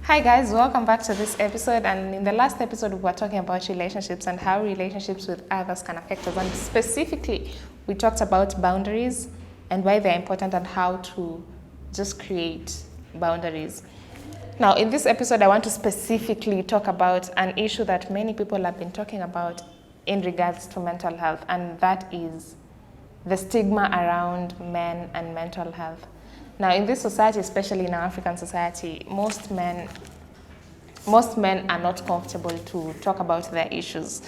Hi guys, welcome back to this episode. And in the last episode, we were talking about relationships and how relationships with others can affect us. And specifically, we talked about boundaries and why they're important and how to just create boundaries. Now, in this episode, I want to specifically talk about an issue that many people have been talking about in regards to mental health, and that is the stigma around men and mental health. Now, in this society, especially in our African society, most men are not comfortable to talk about their issues.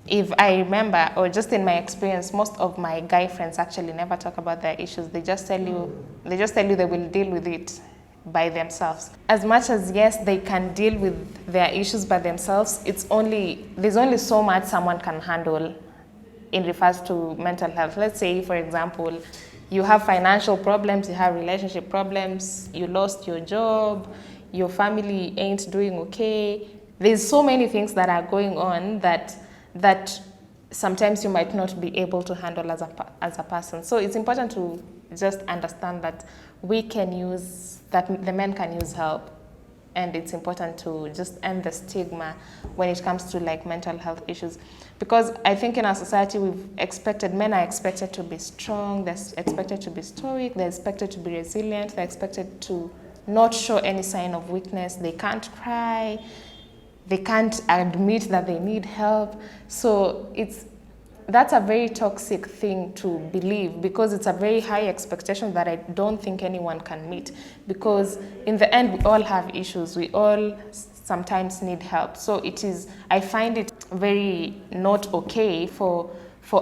If I remember, or just in my experience, most of my guy friends actually never talk about their issues. They just tell you they will deal with it by themselves. As much as yes, they can deal with their issues by themselves, there's only so much someone can handle in regards to mental health. Let's say, for example, you have financial problems, you have relationship problems, you lost your job, your family ain't doing okay. There's so many things that are going on that sometimes you might not be able to handle as a person. So it's important to just understand that the men can use help. And it's important to just end the stigma when it comes to like mental health issues. Because I think in our society, men are expected to be strong, they're expected to be stoic, they're expected to be resilient, they're expected to not show any sign of weakness, they can't cry, they can't admit that they need help. So that's a very toxic thing to believe, because it's a very high expectation that I don't think anyone can meet, because in the end we all have issues, we all sometimes need help. So I find it very not okay for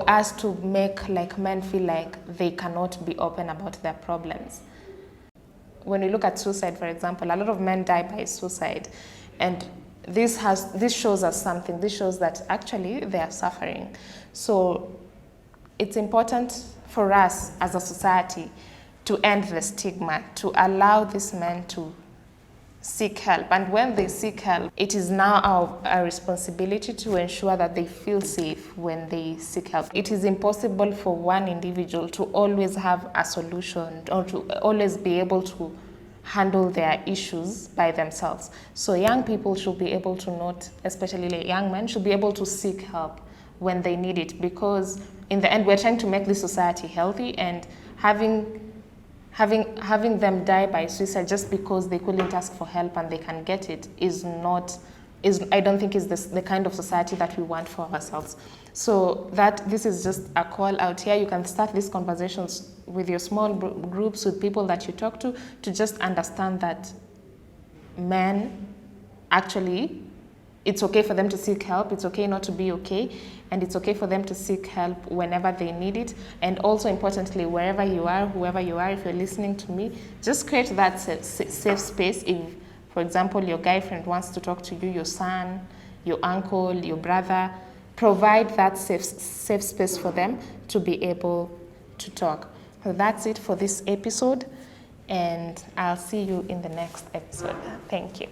us to make like men feel like they cannot be open about their problems. When we look at suicide, for example, a lot of men die by suicide, and this shows us something. This shows that actually they are suffering. So it's important for us as a society to end the stigma, to allow these men to seek help. And when they seek help, it is now our responsibility to ensure that they feel safe when they seek help. It is impossible for one individual to always have a solution or to always be able to handle their issues by themselves. So young people should be able to especially young men, should be able to seek help when they need it, because in the end we're trying to make this society healthy, and having them die by suicide just because they couldn't ask for help and they can get it I don't think is the kind of society that we want for ourselves. So this is just a call out here. You can start these conversations with your small groups, with people that you talk to just understand that men, actually, it's okay for them to seek help. It's okay not to be okay. And it's okay for them to seek help whenever they need it. And also, importantly, wherever you are, whoever you are, if you're listening to me, just create that safe space. If, for example, your guy friend wants to talk to you, your son, your uncle, your brother, provide that safe space for them to be able to talk. So that's it for this episode, and I'll see you in the next episode. Thank you.